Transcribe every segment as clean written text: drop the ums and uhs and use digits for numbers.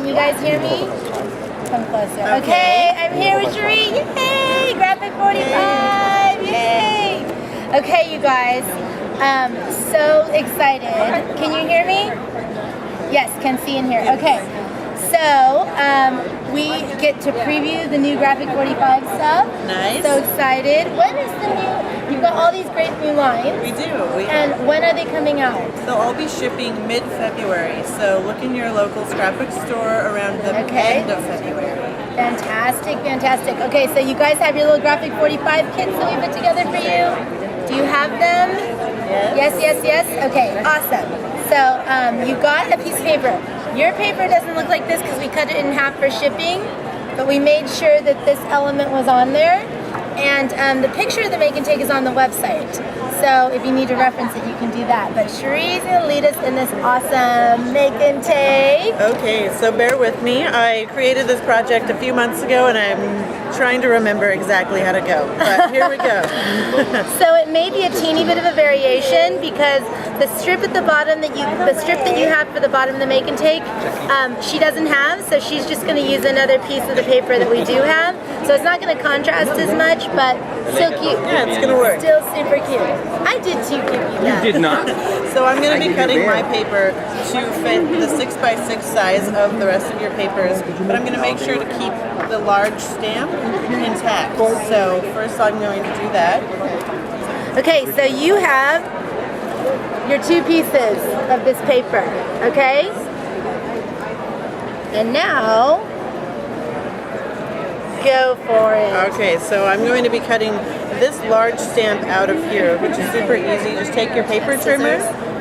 you guys hear me? Come closer. Okay, I'm here with Charee. Yay! Graphic 45. Yay! Okay, you guys. So excited. Can you hear me? Yes, can see and hear. Okay. So, we get to preview the new Graphic 45 stuff. Nice. So excited. When is the new, you've got all these great new lines. We do. And when are they coming out? They'll all be shipping mid-February, so look in your local scrapbook store around the end of February. Fantastic, fantastic. Okay, so you guys have your little Graphic 45 kits that we put together for you. Do you have them? Yes. Yes. Okay, awesome. So you got a piece of paper. Your paper doesn't look like this because we cut it in half for shipping, but we made sure that this element was on there. And the picture that Make and Take is on the website. So if you need to reference it, you can do that. But Charee's going to lead us in this awesome Make and Take. Okay, so bear with me. I created this project a few months ago, and I'm trying to remember exactly how to go. But here we go. So it may be a teeny bit of a variation because the strip at the bottom that you have for the bottom of the Make and Take, she doesn't have. So she's just going to use another piece of the paper that we do have. So it's not going to contrast as much, but still cute. Yeah, it's going to work. Still super cute. I did too give you that. You did not. So I'm going to be cutting my paper to fit the 6x6 size of the rest of your papers, but I'm going to make sure to keep the large stamp intact. So first I'm going to do that. Okay, so you have your two pieces of this paper, okay? And now, go for it. Okay, so I'm going to be cutting this large stamp out of here, which is super easy. Just take your paper trimmer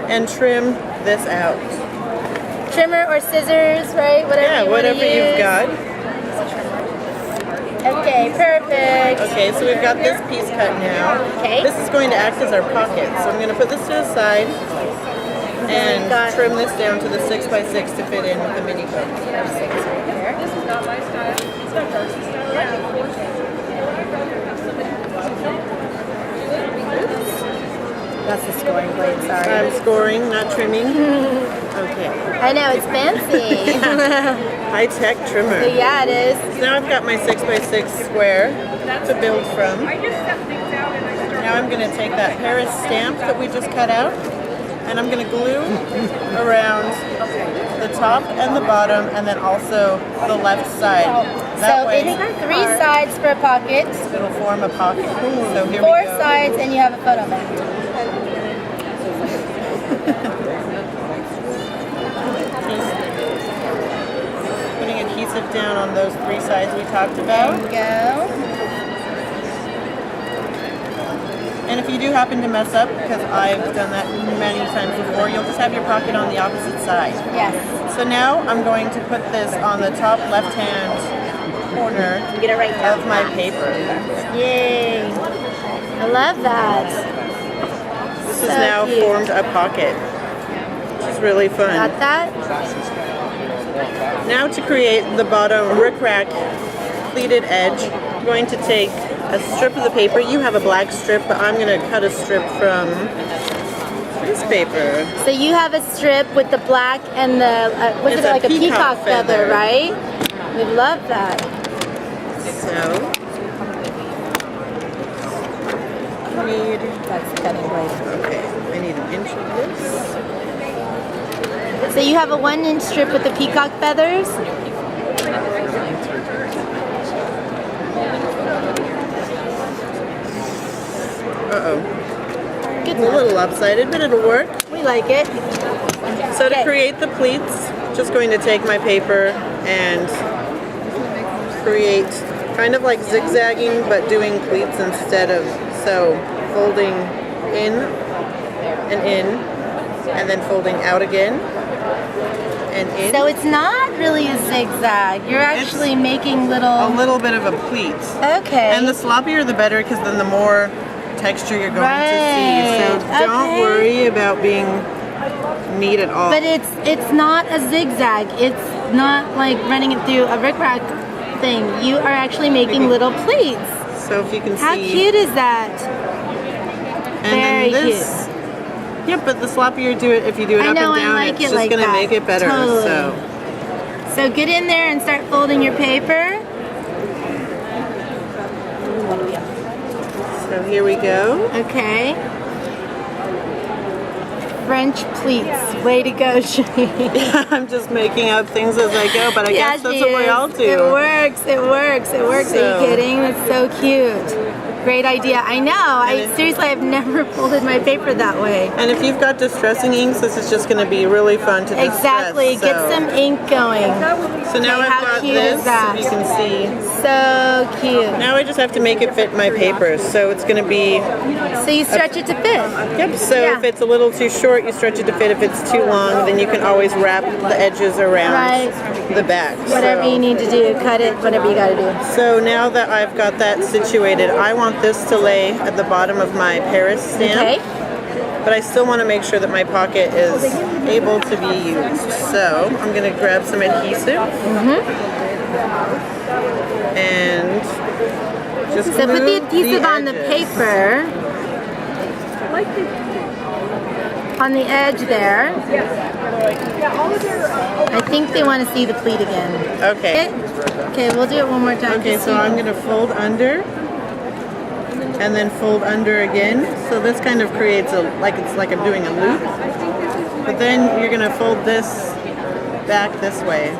and trim this out. Trimmer or scissors, right? Whatever you've got. Okay, perfect. Okay, so we've got this piece cut now. Okay. This is going to act as our pocket. So I'm going to put this to the side and trim this down to the 6x6 to fit in with the mini book. This is not my style. It's not Darcy's style. That's the scoring blade, sorry. I'm scoring, not trimming. Okay. I know, it's fancy. High-tech trimmer. Yeah, it is. So now I've got my 6x6 square to build from. Now I'm going to take that Paris stamp that we just cut out, and I'm going to glue around the top and the bottom, and then also the left side. That So way, it's 3 sides for a pocket, it'll form a pocket. So here 4 we go. sides, and you have a photo mat. Putting adhesive down on those 3 sides we talked about. There you go. And if you do happen to mess up, because I've done that many times before, you'll just have your pocket on the opposite side. Yes. So now I'm going to put this on the top left-hand corner Get it right of my paper. Yay. I love that. This has now cute. formed a pocket, which is really fun. Got that? Now to create the bottom rickrack pleated edge, I'm going to take a strip of the paper. You have a black strip, but I'm going to cut a strip from this paper. So you have a strip with the black and the, what's It's it, like a a peacock peacock feather, feather. right? We love that. So, That's the cutting blade. okay, I need an inch of this. So you have a 1-inch strip with the peacock feathers. Uh-oh. It's a little lopsided, but it'll work. We like it. So to Okay. create the pleats, just going to take my paper and create kind of like zigzagging, but doing pleats instead of, so folding in, and then folding out again, and in. So it's not really a zigzag. You're actually making a little... little bit of a pleat. Okay. And the sloppier the better, because then the more texture you're going to see. Right. So don't Okay. worry about being neat at all. But it's not a zigzag. It's not like running it through a rickrack thing. You are actually making little pleats. So if you can How see. cute is that? And Very then this, Yep, but the sloppier you do it, if you do it I up know, and down, I like it's it just like going to that. make it better. Totally. So get in there and start folding your paper. So here we go. Okay. French pleats. Way to go, Charee. I'm just making out things as I go, but I guess that's she what we is. all do. It works. It works. It works. So- Are you kidding? That's so cute. Great idea. I know. Seriously, I've never folded my paper that way. And if you've got distressing inks, this is just going to be really fun to distress. Exactly. So. Get some ink going. So now Okay, I've how got cute this, is that? if you can see. So cute. Now I just have to make it fit my paper. So it's going to be, So you stretch it to fit. yep, so Yeah. if it's a little too short, you stretch it to fit. If it's too long, then you can always wrap the edges around Right. the back. Whatever So- you need to do, cut it, whatever you got to do. So now that I've got that situated, I want this to lay at the bottom of my Paris stamp. Okay. But I still want to make sure that my pocket is able to be used. So I'm going to grab some adhesive and just So put the glue adhesive on the edges. paper, on the edge there. I think they want to see the pleat again. Okay. Okay, we'll do it one more time. Okay, just so you- I'm going to fold under and then fold under again. So this kind of creates it's like I'm doing a loop. But then you're going to fold this back this way.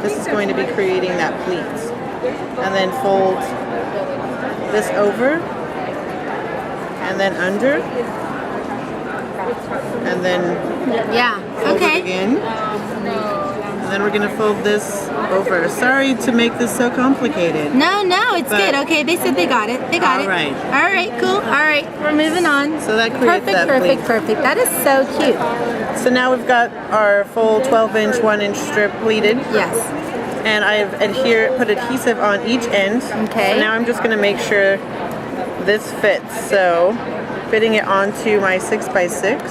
This is going to be creating that pleat. And then fold this over and then under and then Yeah. fold it Okay. again. And then we're going to fold this over. Sorry to make this so complicated. No, it's But- good. Okay, they said they got it. They got All it. right. All right, cool. All right, we're moving on. So that creates Perfect, that perfect, pleat. perfect. That is so cute. So now we've got our full 12-inch, 1-inch strip pleated. Yes. And I've put adhesive on each end. Okay. So now I'm just going to make sure this fits. So fitting it onto my 6x6.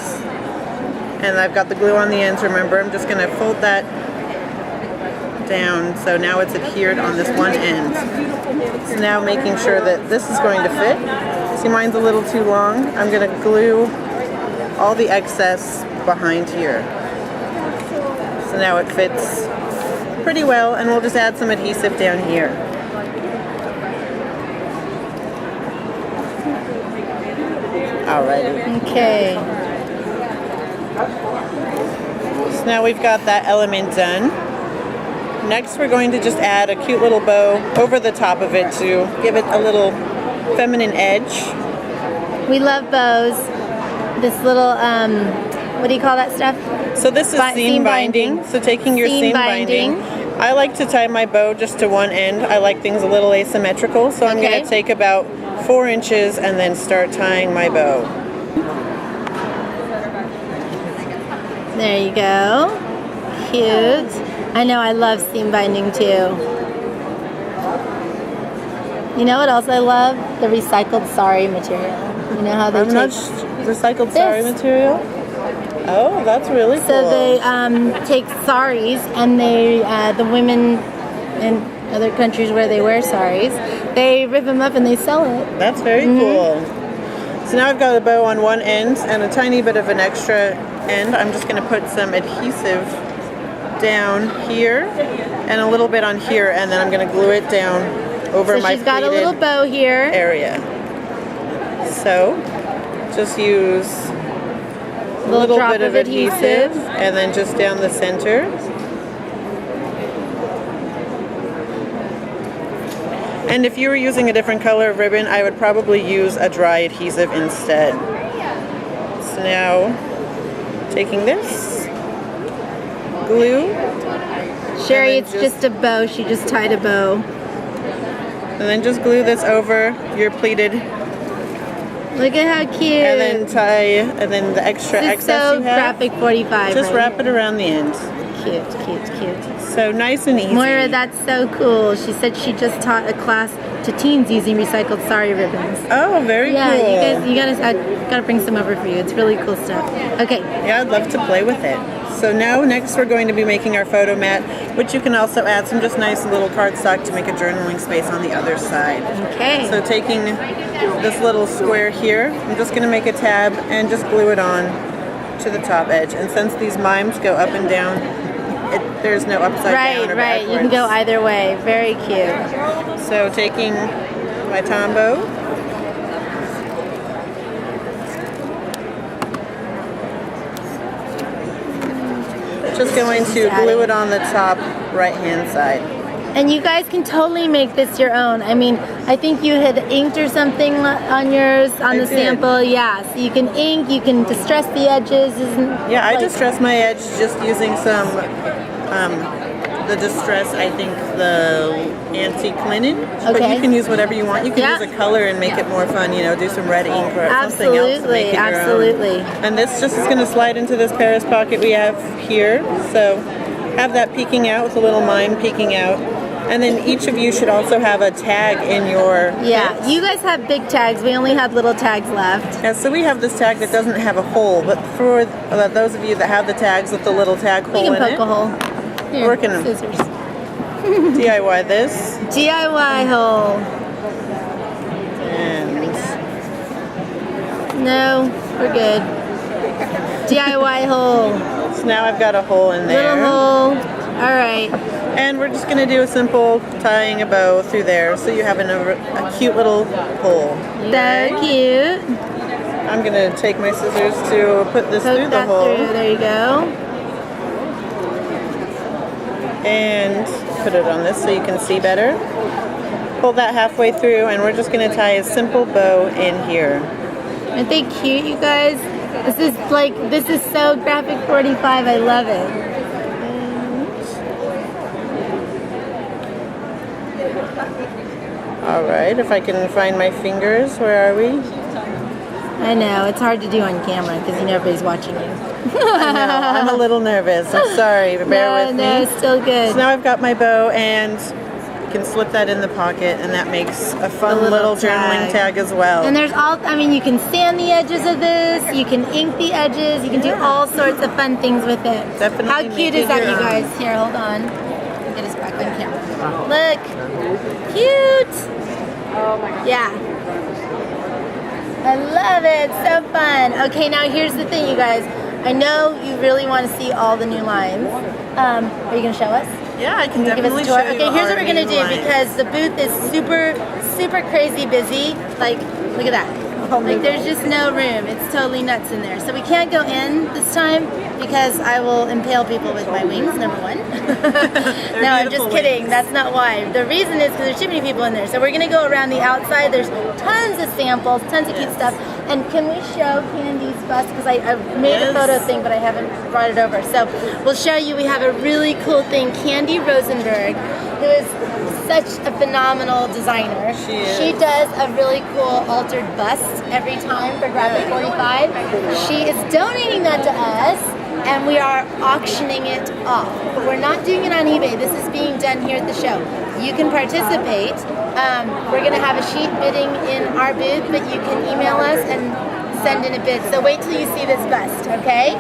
And I've got the glue on the ends, remember. I'm just going to fold that down so now it's adhered on this one end. So now making sure that this is going to fit. See, mine's a little too long. I'm going to glue all the excess behind here. So now it fits pretty well, and we'll just add some adhesive down here. Alrighty. Okay. So now we've got that element done. Next we're going to just add a cute little bow over the top of it to give it a little feminine edge. We love bows. This little, what do you call that stuff? So this is seam binding. So taking your seam binding. I like to tie my bow just to one end. I like things a little asymmetrical. So I'm Okay. going to take about 4 inches and then start tying my bow. There you go. Cute. I know, I love seam binding too. You know what else I love? The recycled sari material. You know how they I'm not take... recycled sari material. Oh, that's really cool. So they take saris and they, the women in other countries where they wear saris, they rip them up and they sell it. That's very cool. So now I've got a bow on one end and a tiny bit of an extra end. I'm just going to put some adhesive down here and a little bit on here, and then I'm going to glue it down over So my she's got a pleated little bow here. area. So just use a little drop bit of of adhesive. and then just down the center. And if you were using a different color of ribbon, I would probably use a dry adhesive instead. So now, taking this, glue, Charee, and it's then just a bow. She just tied a bow. and then just glue this over your pleated, Look at how cute. and then tie, and then the extra This is excess so you have, graphic 45. just right wrap it around the end. here. Cute. So nice and easy. Moira, that's so cool. She said she just taught a class to teens using recycled sari ribbons. Oh, very Yeah, cool. you guys, I gotta bring some over for you. It's really cool stuff. Okay, Yeah, I'd love to play with it. So now next we're going to be making our photo mat, which you can also add some just nice little cardstock to make a journaling space on the other side. okay. So taking this little square here, I'm just going to make a tab and just glue it on to the top edge. And since these mimes go up and down there's no upside down or Right. You can go either way. Very cute. So taking my Tombow, just going to glue it on the top right hand side. And you guys can totally make this your own. I mean, I think you had inked or something on yours, on the sample. Yeah, so you can ink, you can distress the edges. Yeah, I distress my edge just using some, the distress, I think the antique linen. But you can use whatever you want. You can use a color and make it more fun, you know, do some red ink or something else to make it your own. And this just is going to slide into this Paris pocket we have here. So have that peeking out with a little mine peeking out. And then each of you should also have a tag in your kit. You guys have big tags. We only have little tags left. Yeah, so we have this tag that doesn't have a hole, but for those of you that have the tags with the little tag hole in it, we can poke a hole. Here, we're gonna scissors. DIY this. DIY hole. And no, we're good. DIY hole. So now I've got a hole in there. Little hole. All right. And we're just going to do a simple tying a bow through there so you have a cute little hole. So cute. I'm going to take my scissors to put this through the hole. There you go. And put it on this so you can see better. Pull that halfway through and we're just going to tie a simple bow in here. Aren't they cute, you guys? This is so graphic 45. I love it. Alright, if I can find my fingers, where are we? I know, it's hard to do on camera because everybody's watching you. I know, I'm a little nervous. I'm sorry, but bear with me. No, it's still good. So now I've got my bow and you can slip that in the pocket and that makes a fun little journaling tag as well. And there's you can sand the edges of this, you can ink the edges, you can do all sorts of fun things with it. Definitely. How cute is that, you guys? Here, hold on. Get us back on camera. Look. Cute. Oh my god. Yeah. I love it. So fun. Okay, now here's the thing, you guys. I know you really want to see all the new lines. Are you going to show us? Yeah, I can Give us definitely a tour. show you. Okay, here's what we're going to do line. because the booth is super crazy busy. Like, look at that. Like, there's just no room. It's totally nuts in there. So we can't go in this time because I will impale people with my wings, number one. No, I'm just kidding. Wings. That's not why. The reason is because there's too many people in there. So we're going to go around the outside. There's tons of samples, tons of cute stuff. And can we show Candy's bust? Because I made a photo thing, but I haven't brought it over. So we'll show you. We have a really cool thing. Candy Rosenberg, who is such a phenomenal designer. She does a really cool altered bust every time for Graphic 45. She is donating that to us, and we are auctioning it off. But we're not doing it on eBay. This is being done here at the show. You can participate. We're going to have a sheet bidding in our booth, but you can email us and send in a bid. So wait till you see this bust, okay?